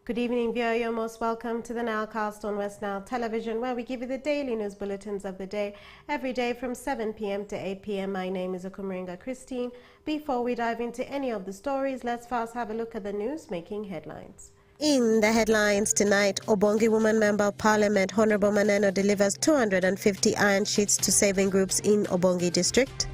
Good evening, viewer. You're most welcome to the Nilecast on Westnile Television, where we give you the daily news bulletins of the day, every day from 7 p.m. to 8 p.m. My name is Okumaringa Christine. Before we dive into any of the stories, let's first have a look at the news making headlines. In the headlines tonight, Obongi Woman Member of Parliament Honorable Maneno delivers 250 iron sheets to saving groups in Obongi District.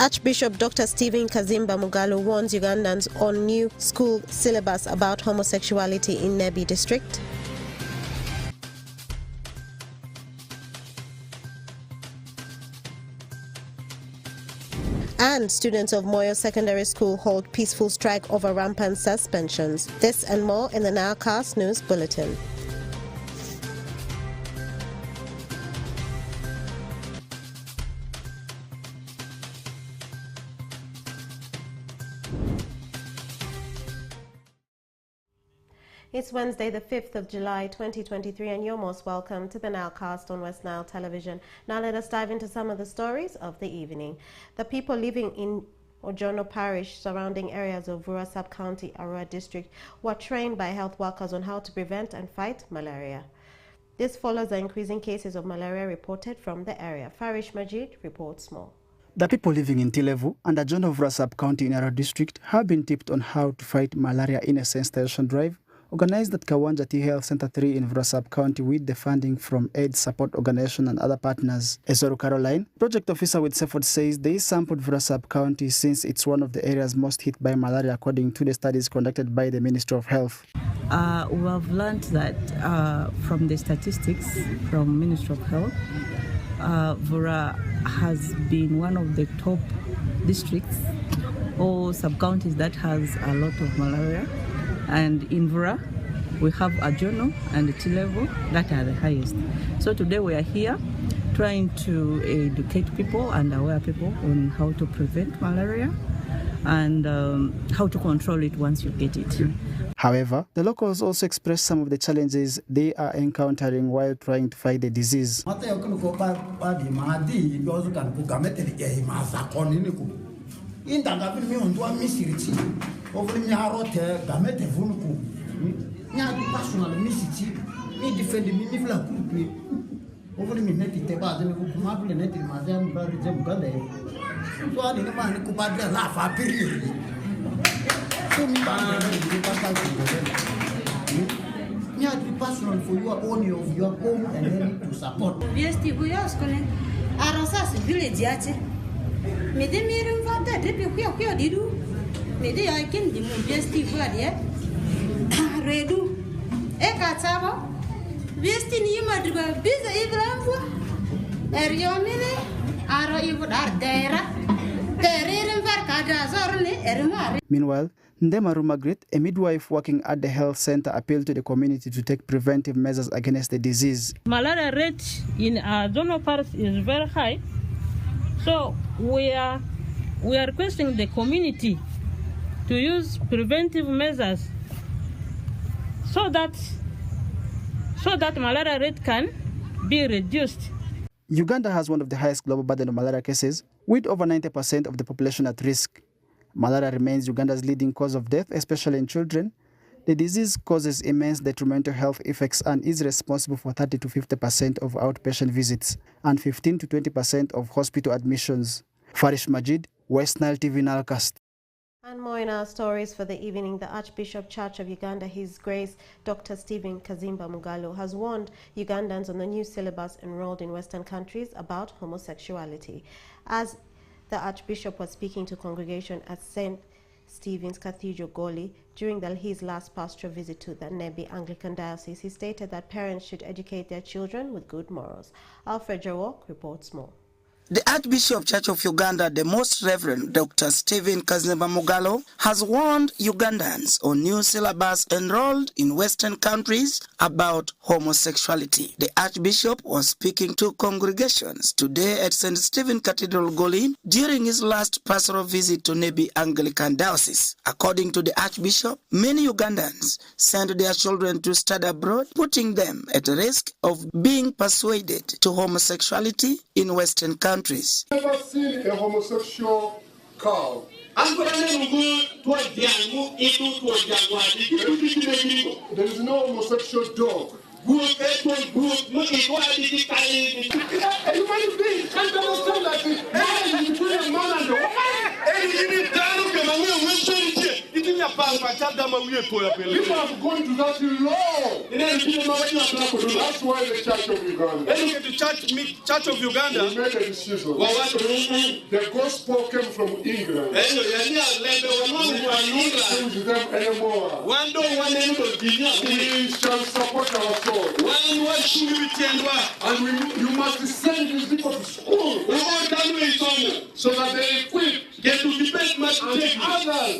Archbishop Dr. Stephen Kazimba Mugalu warns Ugandans on new school syllabus about homosexuality in Nebi district. And students of Moyo Secondary School hold peaceful strike over rampant suspensions. This and more in the Nilecast News Bulletin. It's Wednesday, the 5th of July, 2023, and you're most welcome to the Nilecast on Westnile Television. Now let us dive into some of the stories of the evening. The people living in Ojono Parish, surrounding areas of Vura Sub-County, Arua District, were trained by health workers on how to prevent and fight malaria. This follows the increasing cases of malaria reported from the area. Farish Majid reports more. The people living in Tilevu and Ojono Vura Sub-County in Arua District have been tipped on how to fight malaria in a sensitization drive organized at Kawanja T Health Center 3 in Vura Sub-County with the funding from AIDS Support Organization and other partners. Ezoru Caroline, project officer with CEFOD, says they sampled Vura Sub-County since it's one of the areas most hit by malaria according to the studies conducted by the Ministry of Health. We have learned that from the statistics from Ministry of Health, Vura has been one of the top districts or sub-counties that has a lot of malaria. And in Vura, we have Ojono and Tilevu that are the highest. So today we are here trying to educate people and aware people on how to prevent malaria and how to control it once you get it. However, the locals also expressed some of the challenges they are encountering while trying to fight the disease. Personal for your own of your home and then to support. Meanwhile, Ndemaru Margaret, a midwife working at the health center, appealed to the community to take preventive measures against the disease. Malaria rate in Ojono Parish is very high, so we are requesting the community to use preventive measures so that malaria rate can be reduced. Uganda has one of the highest global burden of malaria cases, with over 90% of the population at risk. Malaria remains Uganda's leading cause of death, especially in children. The disease causes immense detrimental health effects and is responsible for 30 to 50% of outpatient visits and 15 to 20% of hospital admissions. Farish Majid, Westnile TV Nilecast. And more in our stories for the evening. The Archbishop Church of Uganda, His Grace Dr. Stephen Kazimba Mugalu, has warned Ugandans on the new syllabus enrolled in Western countries about homosexuality. As the Archbishop was speaking to congregation at St. Stephen's Cathedral, Goli, during his last pastoral visit to the Nebi Anglican Diocese, he stated that parents should educate their children with good morals. Alfred Jawok reports more. The Archbishop Church of Uganda, the Most Reverend Dr. Stephen Kazimba Mugalu, has warned Ugandans on new syllabus enrolled in Western countries about homosexuality. The Archbishop was speaking to congregations today at St. Stephen Cathedral, Goli, during his last pastoral visit to Nebi Anglican Diocese. According to the Archbishop, many Ugandans send their children to study abroad, putting them at risk of being persuaded to homosexuality in Western countries. Never seen a homosexual cow. There is no homosexual dog. A human being can't understand that marriage is between a man and a woman. People have gone to that law. That's why the Church of Uganda. Church of Uganda. We made a decision. The gospel came from England. We are not with them anymore. We shall support our cause. And you must send these people to school so that they equip and others.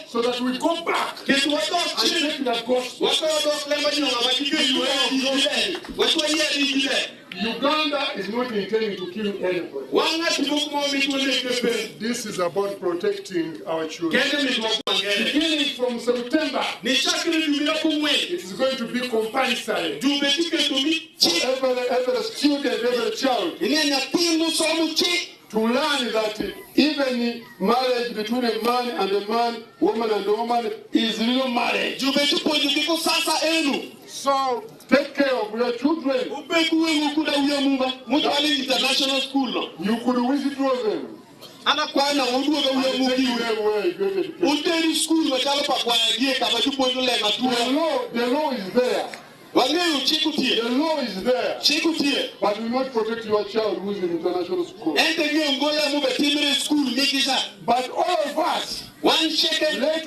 So that we go back and take the gospel. Uganda is not intending to kill anybody. This is about protecting our children. Beginning from September, it is going to be compulsory for every student, every child, to learn that even marriage between a man and a man, woman and a woman, is real marriage. So take care of your children. International school. You could withdraw them. The law is there. The law is there, but we not protect your child who is in international school. But all of us, let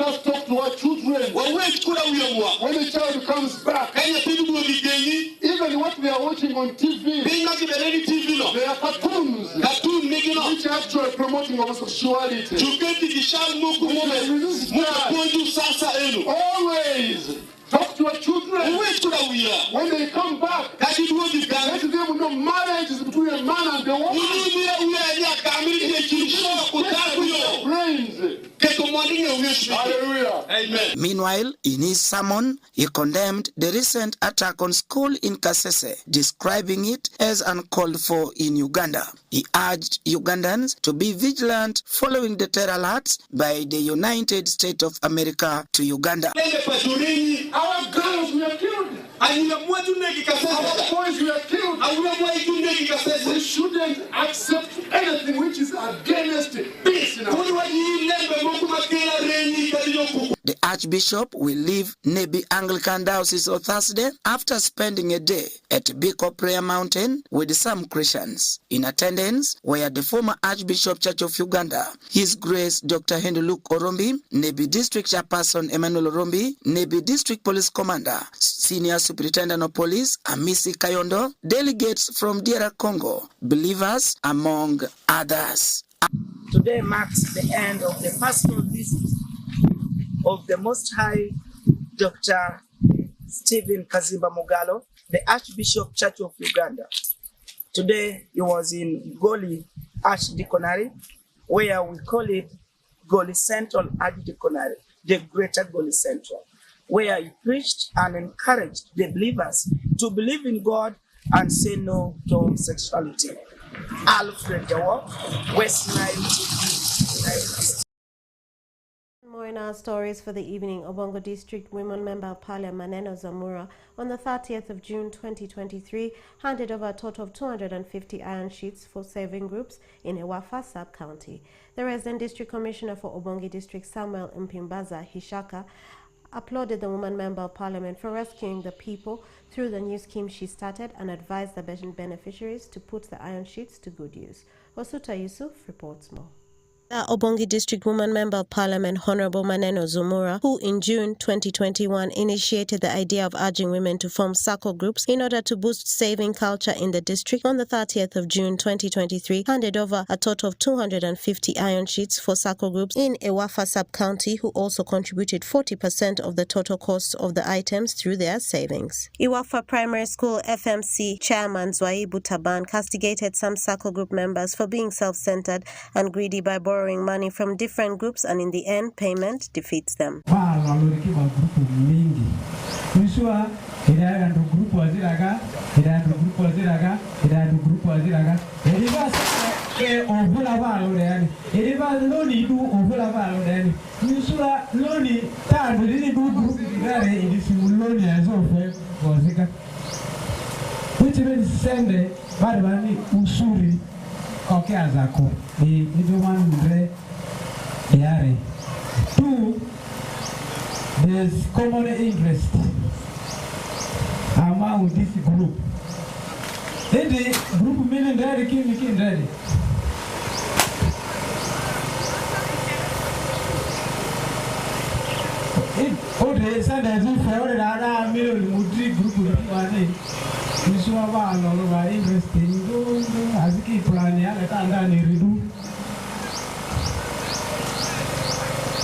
us talk to our children. When the child comes back, even what they are watching on TV, they are cartoons, which are actually promoting homosexuality. Always talk to our children. When they come back, let them know marriage is between a man and a woman. Hallelujah. Amen. Meanwhile, in his sermon, he condemned the recent attack on school in Kasese, describing it as uncalled for in Uganda. He urged Ugandans to be vigilant following the terror alerts by the United States of America to Uganda. Our girls were killed. Our boys were killed. We shouldn't accept anything which is against peace in our country. The Archbishop will leave Nebi Anglican Diocese on Thursday after spending a day at Biko Prayer Mountain with some Christians. In attendance were the former Archbishop Church of Uganda, His Grace Dr. Henry Luke Orombi, Nebi District Chairperson Emmanuel Orombi, Nebi District Police Commander, Senior Superintendent of Police Amisi Kayondo, delegates from DR Congo, believers among others. Today marks the end of the pastoral visit of the Most High Dr. Stephen Kazimba Mugalu, the Archbishop Church of Uganda. Today he was in Goli Archdeaconry, where we call it Goli Central Archdeaconry, the Greater Goli Central, where he preached and encouraged the believers to believe in God and say no to homosexuality. Alfred Jawa, Westnile TV. More in our stories for the evening. Obongo District Women Member of Parliament Maneno Zamura on the 30th of June 2023 handed over a total of 250 iron sheets for saving groups in Ewafa sub-county. The resident district commissioner for Obongo District, Samuel Mpimbaza Hishaka, applauded the woman member of parliament for rescuing the people through the new scheme she started and advised the beneficiaries to put the iron sheets to good use. Osuta Yusuf reports more. The Obongo District Woman Member of Parliament, Honorable Maneno Zumura, who in June 2021 initiated the idea of urging women to form circle groups in order to boost saving culture in the district, on the 30th of June 2023, handed over a total of 250 iron sheets for circle groups in Ewafa sub-county, who also contributed 40% of the total cost of the items through their savings. Ewafa Primary School FMC Chairman Zwaibu Taban castigated some circle group members for being self-centered and greedy by borrowing money from different groups, and in the end, payment defeats them. ovula valo yani iliva loni du ovula valo yani nisura loni tando lini du group gare ilisi loni azofe gozika which means sende bani usuri oke azako ni do mandre yare. Two, there's common interest among this group. Then the group meaning ready, king ready. Oh, they said that if I ordered a million group one this one all interesting. As a key plan, and redo.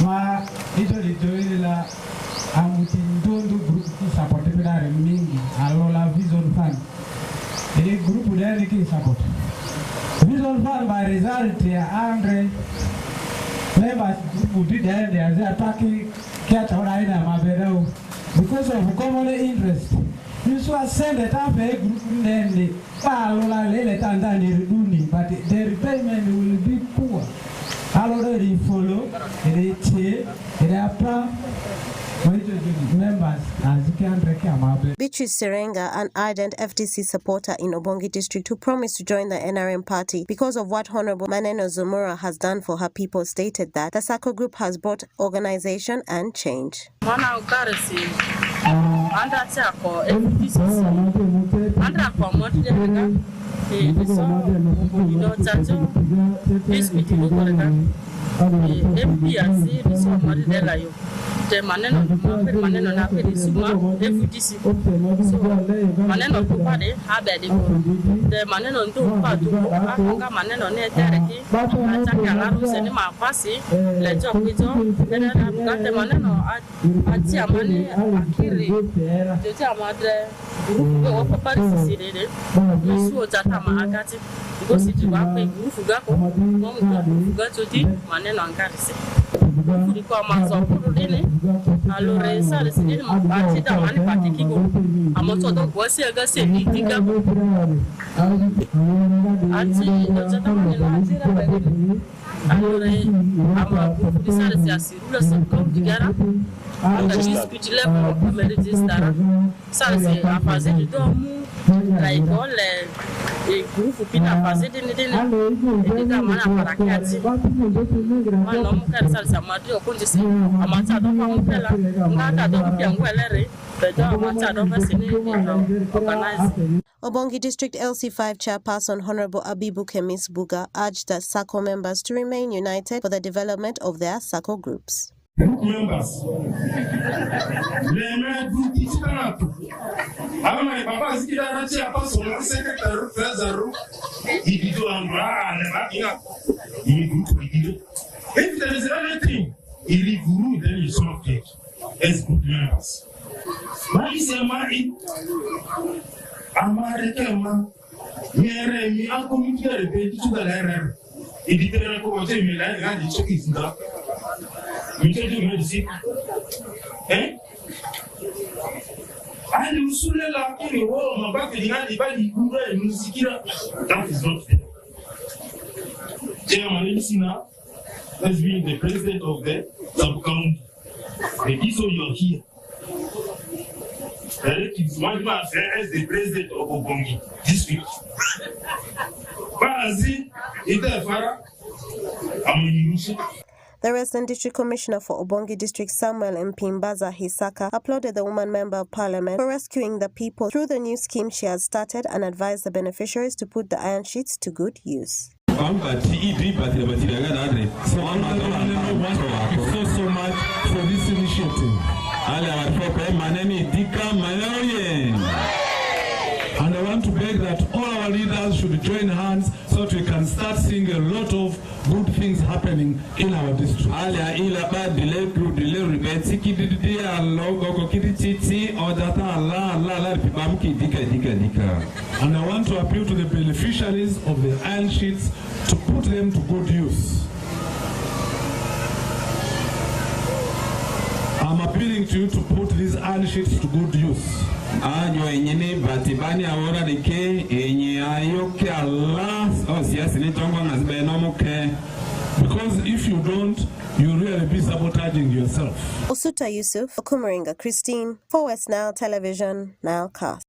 Ma ito la amutindo group support bila mingi alola vision fund ile group ile ki support vision fund by result ya 100 members group did they are attacking kiata ora ina maberao because of common interest. You should send it up a group nende alola lele tandani reduni, but the repayment will be poor. Already follow, members as you can recognize. Beatrice Serenga, an ardent FDC supporter in Obongi district who promised to join the NRM party because of what Honorable Maneno Zumura has done for her people, stated that the SACCO group has brought organization and change. The maneno na kweli suma FDC so maneno kupade habedi the maneno ndo padu anga maneno ne tereki ataka ngarusi ni mafasi lejo kwizo tena mkate maneno ati amani akiri tete amadre wo papari sisirede musu jata maagati because it wa pe gufuga ko mo gufuga toti maneno angarisi kwa mazo kurudini allora sale sidini mapati da mani pati kigo amoto do gosi aga se diga ati jata mani na tira bagi allora ama sale si asirula so digara anga dispute level register sale si a fazer de domu like all e grupo pina fazer de diga mana para kati mana mukari sale sa madi okunjisi amata do pa mukela ngata do pyangwelere beja amata do basini organize. Obongi District LC5 Chairperson Honorable Abibu Kemis Buga urged the SACCO members to remain united for the development of their SACCO groups. Group members, if there is anything illegal, then you solve it as group members. What is a man? American, mere mi anko mutare be tu da lera. Iditera ko wote mi la ga di choki sinda. Mi te do medicine. Ali usule la kini wo mabake dinadi bali kura musikira. That is not fair. Chairman Elisina has been the president of the sub-county. The reason you are here. Directives management as the president of Obongi district. The resident district commissioner for Obongi district, Samuel Mpimbaza Hisaka, applauded the woman member of parliament for rescuing the people through the new scheme she has started and advised the beneficiaries to put the iron sheets to good use. Thank you so much for this initiative. And I want to beg that all our leaders should join hands so that we can start seeing a lot of good things happening in our district. And I want to appeal to the beneficiaries of the iron sheets to put them to good use. I'm appealing appealing to you to put these iron sheets to good use. Because if you don't, you'll really be sabotaging yourself. Osuta Yusuf, Okumaringa Christine, for Westnile Television, Nilecast.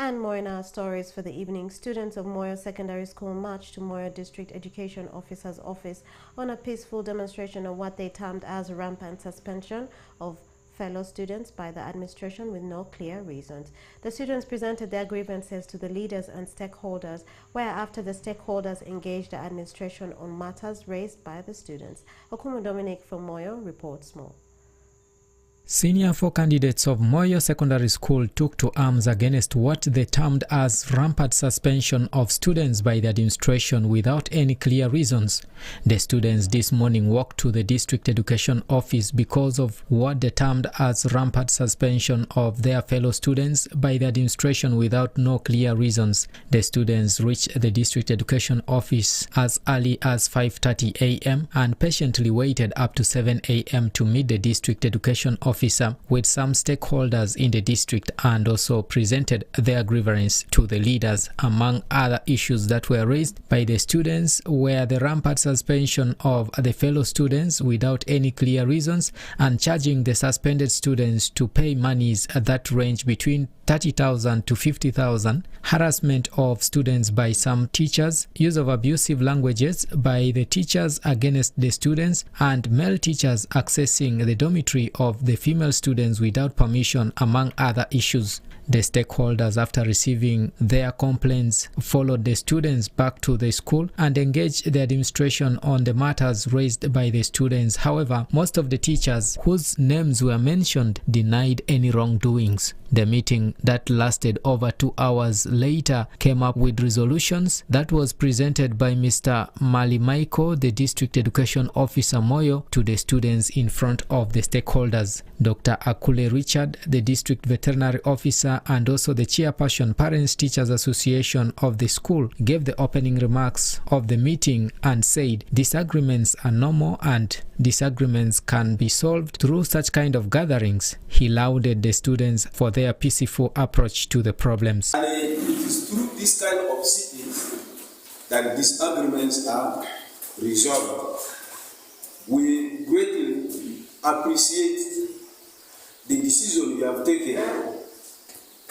And more in our stories for the evening. Students of Moyo Secondary School marched to Moyo District Education Officer's office on a peaceful demonstration of what they termed as rampant suspension of fellow students by the administration with no clear reasons. The students presented their grievances to the leaders and stakeholders, whereafter the stakeholders engaged the administration on matters raised by the students. Okumu Dominic from Moyo reports more. Senior 4 candidates of Moyo Secondary School took to arms against what they termed as rampant suspension of students by the administration without any clear reasons. The students this morning walked to the district education office because of what they termed as rampant suspension of their fellow students by the administration without no clear reasons. The students reached the district education office as early as 5:30 a.m. and patiently waited up to 7 a.m. to meet the district education officer with some stakeholders in the district, and also presented their grievance to the leaders. Among other issues that were raised by the students were the rampant suspension of the fellow students without any clear reasons, and charging the suspended students to pay monies that range between 30,000 to 50,000, harassment of students by some teachers, use of abusive languages by the teachers against the students, and male teachers accessing the dormitory of the female students without permission, among other issues. The stakeholders, after receiving their complaints, followed the students back to the school and engaged the administration on the matters raised by the students. However, most of the teachers whose names were mentioned denied any wrongdoings. The meeting that lasted over 2 hours later came up with resolutions that was presented by Mr. Malimaiko, the District Education Officer Moyo, to the students in front of the stakeholders. Dr. Akule Richard, the District Veterinary Officer and also the Chairperson Parents Teachers Association of the school, gave the opening remarks of the meeting and said disagreements are normal and disagreements can be solved through such kind of gatherings. He lauded the students for their peaceful approach to the problems. And it is through this kind of sittings that disagreements are resolved. We greatly appreciate the decision you have taken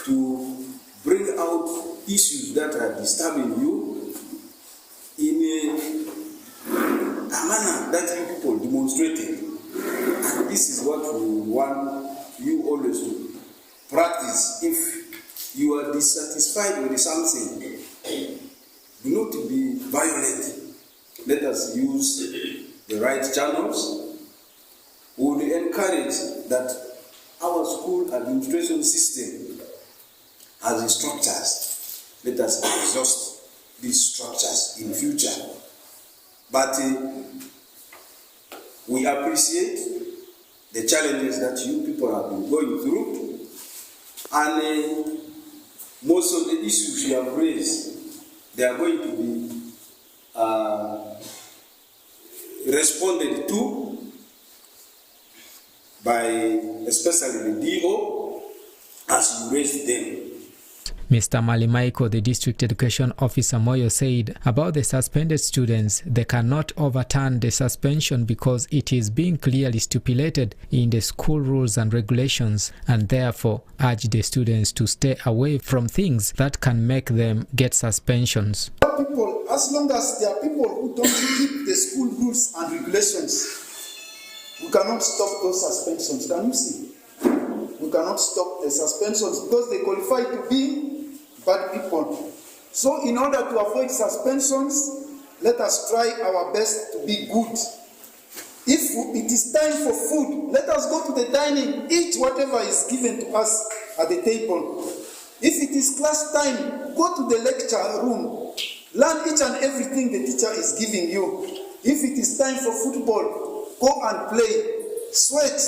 to bring out issues that are disturbing you in a manner that you people demonstrated. And this is what we want you always to practice. If you are dissatisfied with something, do not be violent. Let us use the right channels. We would encourage that our school administration system has structures. Let us exhaust these structures in future. But we appreciate the challenges that you people have been going through, and most of the issues you have raised, they are going to be responded to by especially the DO as you raise them. Mr. Malimaiko, the District Education Officer Moyo, said about the suspended students, they cannot overturn the suspension because it is being clearly stipulated in the school rules and regulations, and therefore urged the students to stay away from things that can make them get suspensions. People, as long as there are people who don't keep the school rules and regulations, we cannot stop those suspensions. Can you see? We cannot stop the suspensions because they qualify to be bad people. So in order to avoid suspensions, let us try our best to be good. If it is time for food, let us go to the dining, eat whatever is given to us at the table. If it is class time, go to the lecture room, learn each and everything the teacher is giving you. If it is time for football, go and play, sweat,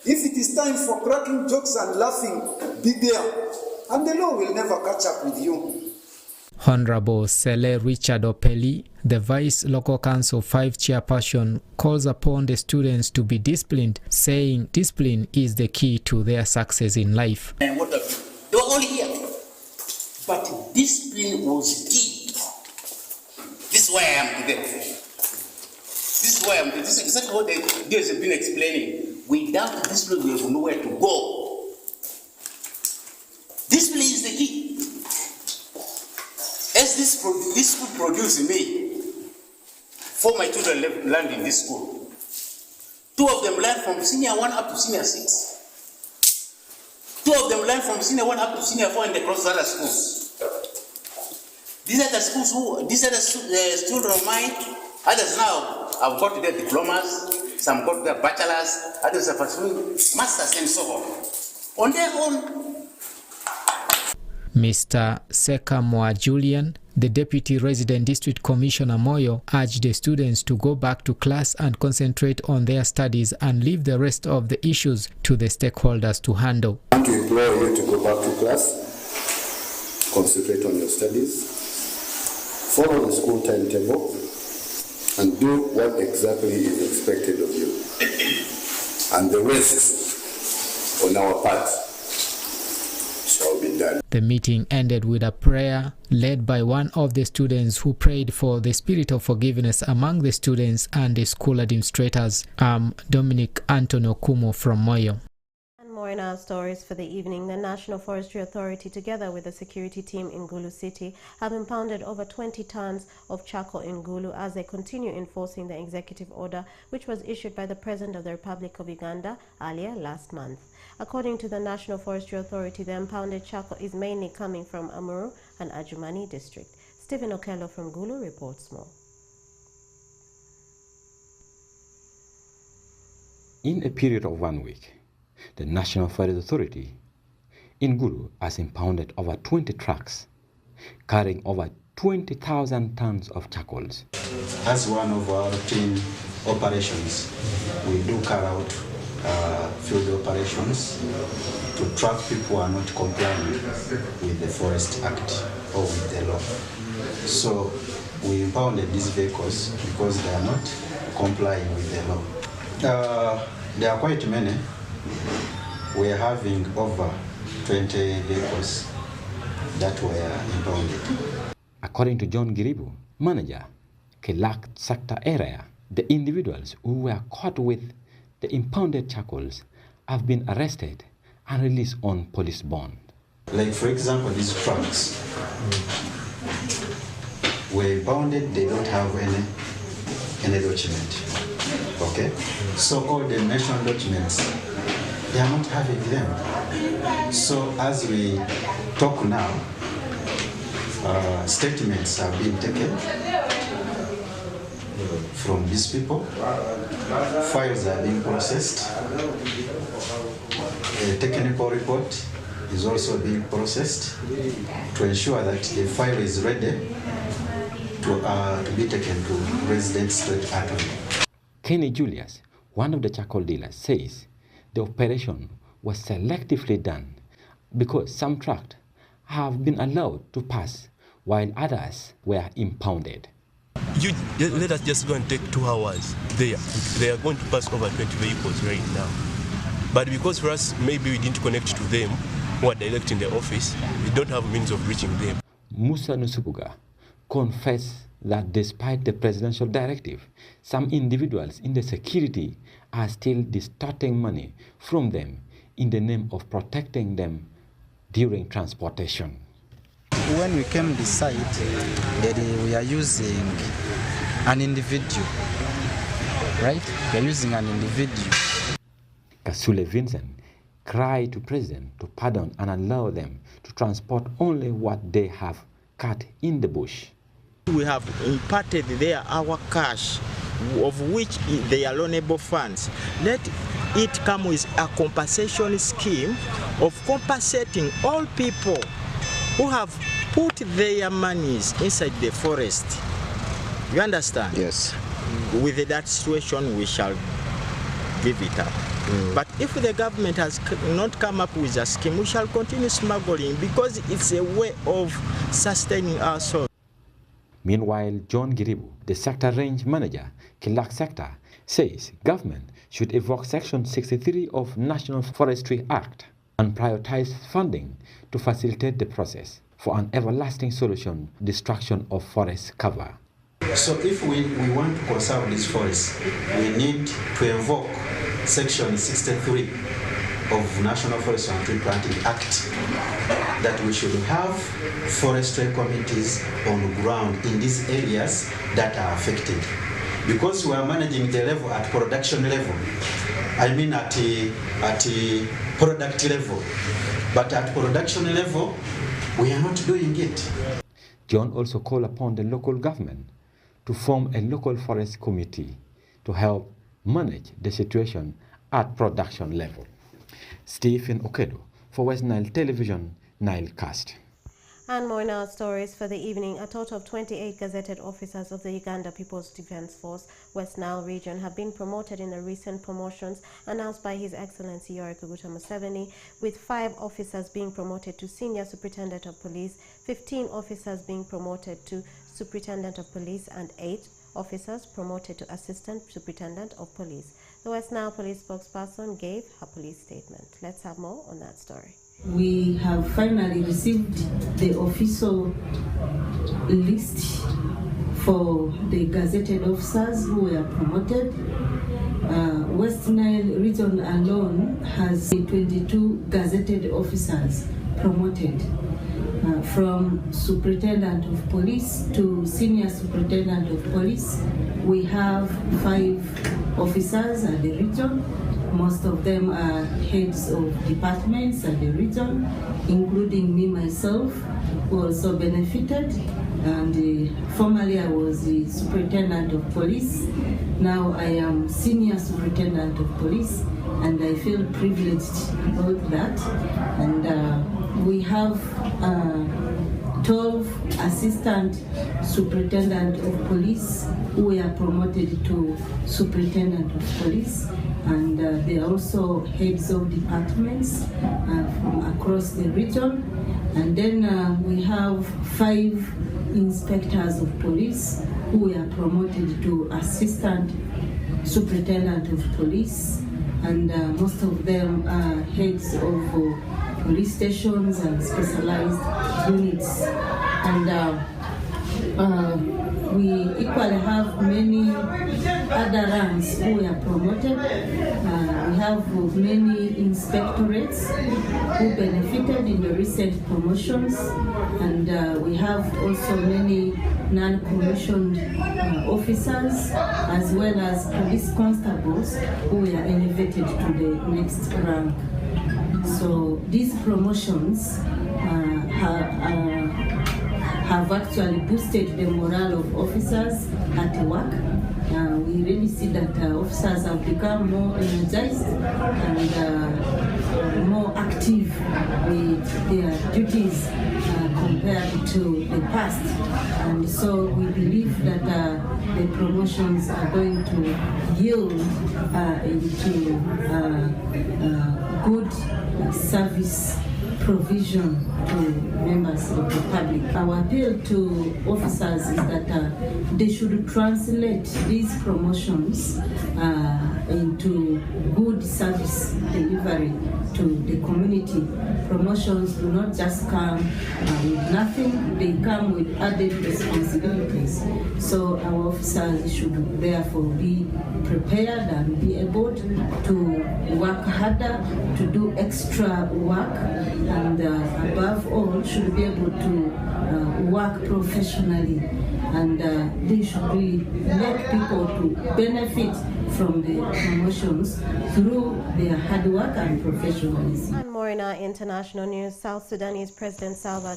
If it is time for cracking jokes and laughing, be there. And the law will never catch up with you. Honorable Sele Richard Opeli, the Vice Local Council 5 chairperson, calls upon the students to be disciplined, saying discipline is the key to their success in life. And what have you? They were all here. But discipline was key. This is why I am today. This is why I am today. This is exactly what the girls have been explaining. Without discipline, we have nowhere to go. Discipline is the key. As this school produced me, 4 my children learned in this school. 2 of them learned from senior 1 up to senior 6. 2 of them learned from senior 1 up to senior 4 in the cross other schools. These are the schools these are the children of mine. Others now have got their diplomas, some got their bachelors, others are pursuing masters and so on. On their own. Mr. Sekamwa Julian, the Deputy Resident District Commissioner Moyo, urged the students to go back to class and concentrate on their studies and leave the rest of the issues to the stakeholders to handle. I want to implore you to go back to class, concentrate on your studies, follow the school timetable, and do what exactly is expected of you. And the rest on our part shall be done. The meeting ended with a prayer led by one of the students who prayed for the spirit of forgiveness among the students and the school administrators. Dominic Antonio Kumo from Moyo. More in our stories for the evening. The National Forestry Authority, together with the security team in Gulu City, have impounded over 20 tons of charcoal in Gulu as they continue enforcing the executive order which was issued by the President of the Republic of Uganda earlier last month. According to the National Forestry Authority, the impounded charcoal is mainly coming from Amuru and Ajumani district. Stephen Okello from Gulu reports more. In a period of 1 week, the National Forest Authority in Gulu has impounded over 20 trucks carrying over 20,000 tons of charcoals. As one of our routine operations, we do carry out field operations to track people who are not complying with the Forest Act or with the law. So we impounded these vehicles because they are not complying with the law. There are quite many. We are having over 20 vehicles that were impounded. According to John Giribu, manager, Kelak sector area, the individuals who were caught with the impounded charcoals have been arrested and released on police bond. Like for example, these trucks were impounded, they don't have any document. Okay? So all the national documents, they are not having them. So as we talk now, statements are being taken from these people. Files are being processed. A technical report is also being processed to ensure that the file is ready to be taken to resident state attorney. Kenny Julius, one of the charcoal dealers, says the operation was selectively done because some trucks have been allowed to pass while others were impounded. You let us just go and take 2 hours there. They are going to pass over 20 vehicles right now. But because for us, maybe we didn't connect to them who are direct in the office, we don't have means of reaching them. Musa Nusubuga confessed that despite the presidential directive, some individuals in the security are still distorting money from them in the name of protecting them during transportation. When we came to site, we are using an individual, right? We are using an individual. Kasule Vincent cried to President to pardon and allow them to transport only what they have cut in the bush. We have imparted there our cash, of which they are loanable funds. Let it come with a compensation scheme of compensating all people who have put their monies inside the forest. You understand? Yes. With that situation, we shall give it up. But if the government has not come up with a scheme, we shall continue smuggling because it's a way of sustaining ourselves. Meanwhile, John Giribu, the sector range manager, Kilak sector, says government should evoke Section 63 of National Forestry Act and prioritize funding to facilitate the process for an everlasting solution to destruction of forest cover. So if we want to conserve this forest, we need to invoke Section 63 of National Forest and Tree Planting Act, that we should have forestry committees on the ground in these areas that are affected. Because we are managing the level at production level, I mean at a product level, but at production level, we are not doing it. John also called upon the local government to form a local forest committee to help manage the situation at production level. Stephen Okedo for Westnile Television, Nilecast. And more in our stories for the evening. A total of 28 gazetted officers of the Uganda People's Defence Force, Westnile region, have been promoted in the recent promotions announced by His Excellency Yoweri Kaguta Museveni, with 5 officers being promoted to Senior Superintendent of Police, 15 officers being promoted to Superintendent of Police, and 8 officers promoted to Assistant Superintendent of Police. The Westnile Police spokesperson gave her police statement. Let's have more on that story. We have finally received the official list for the gazetted officers who were promoted. Westnile region alone has 22 gazetted officers promoted, from Superintendent of Police to Senior Superintendent of Police. We have 5 officers at the region. Most of them are heads of departments at the region, including me myself, who also benefited. And formerly I was the Superintendent of Police. Now I am Senior Superintendent of Police, and I feel privileged about that. And we have 12 Assistant Superintendent of Police who were promoted to Superintendent of Police. And they are also heads of departments from across the region. And then we have 5 inspectors of police who were promoted to Assistant Superintendent of Police. And most of them are heads of police stations and specialized units. And we equally have many other ranks who were promoted. We have many inspectorates who benefited in the recent promotions, and we have also many non-commissioned officers, as well as police constables who were elevated to the next rank. So these promotions have actually boosted the morale of officers at work. We really see that officers have become more energized and more active with their duties compared to the past. And so we believe that the promotions are going to yield into good service provision to members of the public. Our appeal to officers is that they should translate these promotions into good service delivery to the community. Promotions do not just come with nothing, they come with added responsibilities. So our officers should therefore be prepared and be able to work harder, to do extra work, and above all should be able to work professionally. And they should really let people to benefit from the promotions through their hard work and professionalism. And more in our international news, South Sudanese President Salva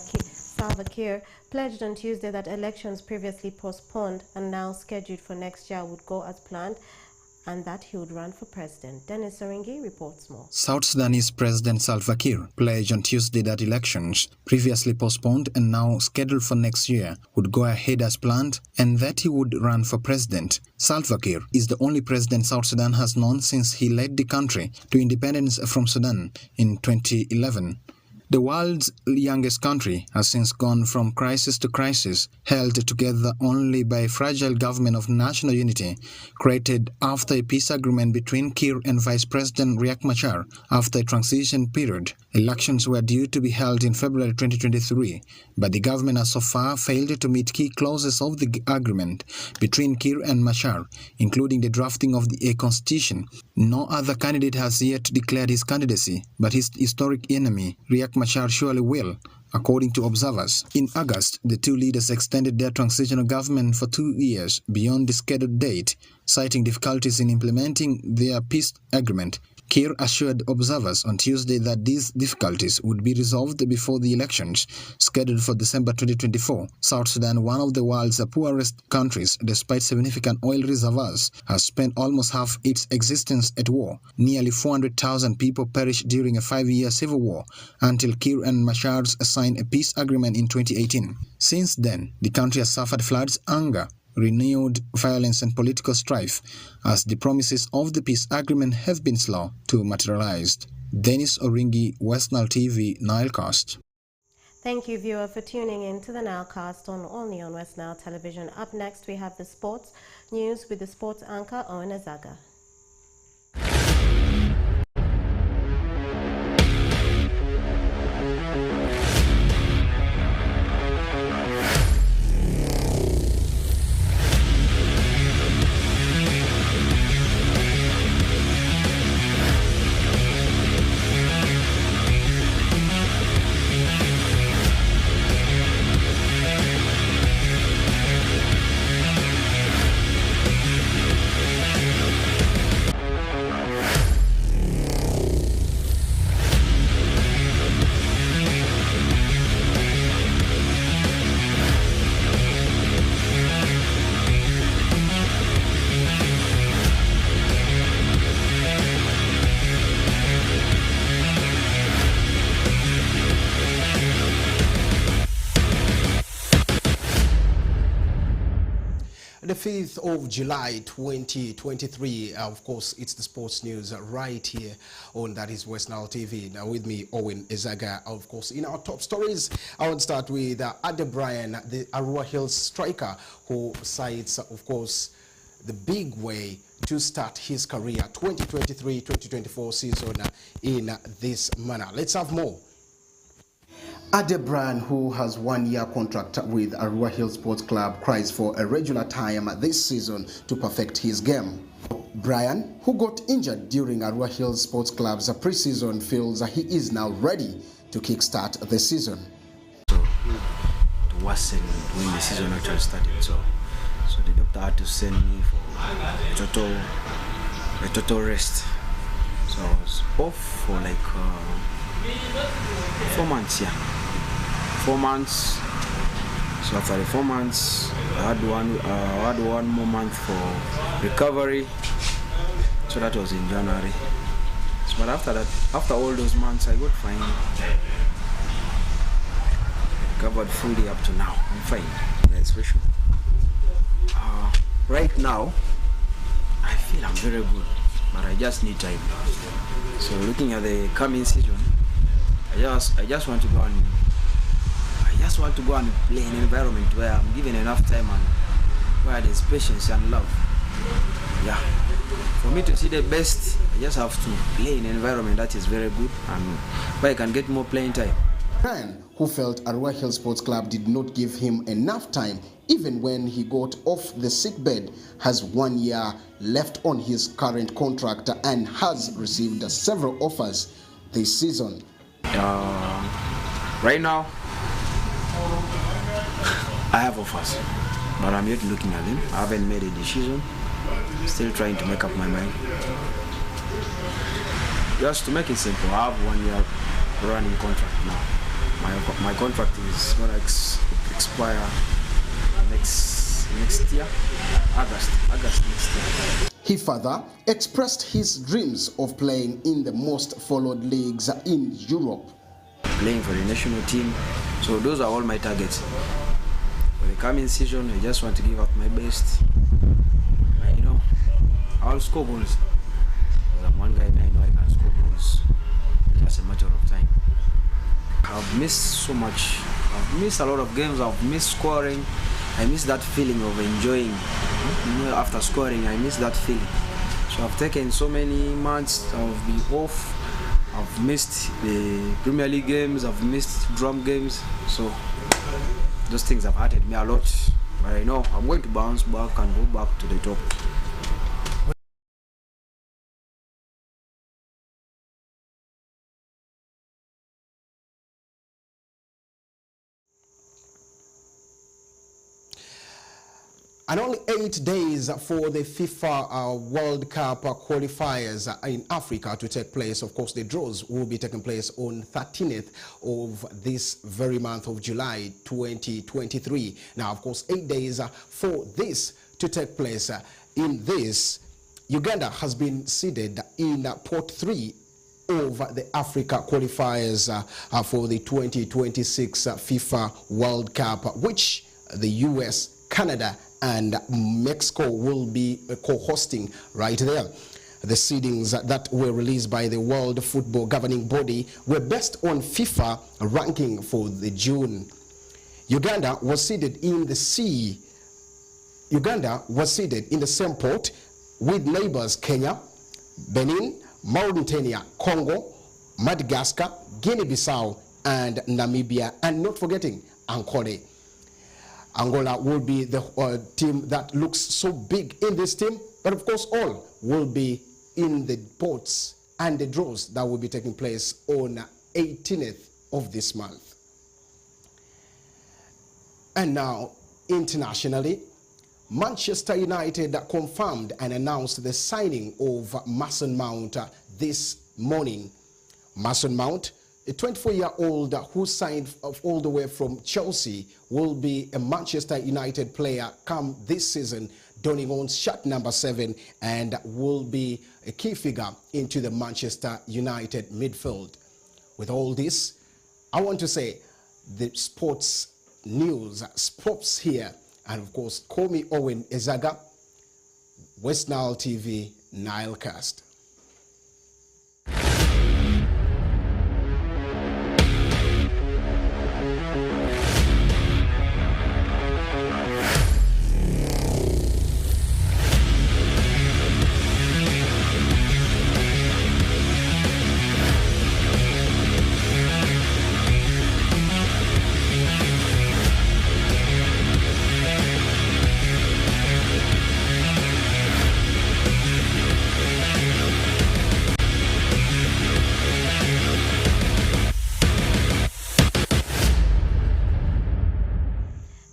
Kiir pledged on Tuesday that elections previously postponed and now scheduled for next year would go as planned and that he would run for president. Dennis Oringi reports more. South Sudanese President Salva Kiir pledged on Tuesday that elections, previously postponed and now scheduled for next year, would go ahead as planned and that he would run for president. Salva Kiir is the only president South Sudan has known since he led the country to independence from Sudan in 2011. The world's youngest country has since gone from crisis to crisis, held together only by a fragile government of national unity, created after a peace agreement between Kiir and Vice President Riek Machar after a transition period. Elections were due to be held in February 2023, but the government has so far failed to meet key clauses of the agreement between Kiir and Machar, including the drafting of a constitution. No other candidate has yet declared his candidacy, but his historic enemy, Riek Machar, surely will, according to observers. In August, the two leaders extended their transitional government for 2 years beyond the scheduled date, citing difficulties in implementing their peace agreement. Kiir assured observers on Tuesday that these difficulties would be resolved before the elections, scheduled for December 2024. South Sudan, one of the world's poorest countries, despite significant oil reservoirs, has spent almost half its existence at war. Nearly 400,000 people perished during a 5-year civil war until Kiir and Machar signed a peace agreement in 2018. Since then, the country has suffered floods, anger, renewed violence and political strife as the promises of the peace agreement have been slow to materialize. Dennis Oringi, Westnile TV, Nilecast. Thank you, viewer, for tuning in to the Nilecast only on Westnile Television. Up next, we have the sports news with the sports anchor, Owen Azaga. The 5th of July 2023, of course, it's the sports news right here on That Is Westnile TV. Now with me, Owen Ezaga. Of course, in our top stories, I want to start with Adebryan, the Arua Hills striker, who cites, of course, the big way to start his career 2023-2024 season in this manner. Let's have more. Adebryan, who has 1-year contract with Arua Hill Sports Club, cries for a regular time this season to perfect his game. Brian, who got injured during Arua Hill Sports Club's pre-season, feels he is now ready to kickstart the season. So, to worsen when the season actually started, so the doctor had to send me for a total rest. So I was off for like 4 months, yeah. 4 months. So after the 4 months, I had one more month for recovery. So that was in January. So, but after that, after all those months, I got fine. Recovered fully up to now. I'm fine. That's for sure. Right now, I feel I'm very good, but I just need time. So looking at the coming season, I just want to go and play in an environment where I'm given enough time and where there's patience and love. Yeah. For me to see the best, I just have to play in an environment that is very good and where I can get more playing time. Brian, who felt Arua Hill Sports Club did not give him enough time even when he got off the sick bed, has 1 year left on his current contract and has received several offers this season. Right now, I have offers, but I'm yet looking at them. I haven't made a decision. Still trying to make up my mind. Just to make it simple, I have 1 year running contract now. My contract is going to expire next year, August next year. He further expressed his dreams of playing in the most followed leagues in Europe. Playing for the national team, so those are all my targets. For the coming season, I just want to give out my best. I'll score goals. I'm one guy, I know I can score goals. Just a matter of time. I've missed so much. I've missed a lot of games. I've missed scoring. I miss that feeling of enjoying. After scoring, I miss that feeling. So I've taken so many months. I've been off. I've missed the Premier League games. I've missed drum games. So those things have hurted me a lot. But I know I'm going to bounce back and go back to the top. And only 8 days for the FIFA World Cup qualifiers in Africa to take place. Of course, the draws will be taking place on 13th of this very month of July 2023. Now, of course, 8 days for this to take place. In this, Uganda has been seeded in Port 3 of the Africa qualifiers for the 2026 FIFA World Cup, which the US, Canada, and Mexico will be co-hosting right there. The seedings that were released by the World Football Governing Body were based on FIFA ranking for the June. Uganda was seeded in the same port with neighbors Kenya, Benin, Mauritania, Congo, Madagascar, Guinea-Bissau, and Namibia, and not forgetting Angola. Angola will be the team that looks so big in this team, but of course all will be in the ports and the draws that will be taking place on 18th of this month. And now, internationally, Manchester United confirmed and announced the signing of Mason Mount this morning. Mason Mount, a 24-year-old who signed all the way from Chelsea, will be a Manchester United player come this season, donning on shirt number 7, and will be a key figure into the Manchester United midfield. With all this, I want to say the sports news stops here. And of course, call me Owen Ezaga, Westnile TV, Nilecast.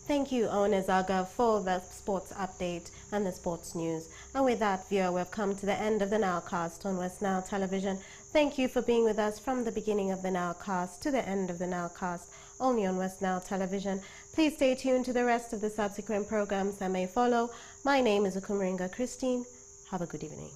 Thank you, Owen Ezaga, for the sports update and the sports news. And with that, viewer, we've come to the end of the Nilecast on Westnile Television. Thank you for being with us from the beginning of the Nilecast to the end of the Nilecast, only on Westnile Television. Please stay tuned to the rest of the subsequent programs that may follow. My name is Ukumaringa Christine. Have a good evening.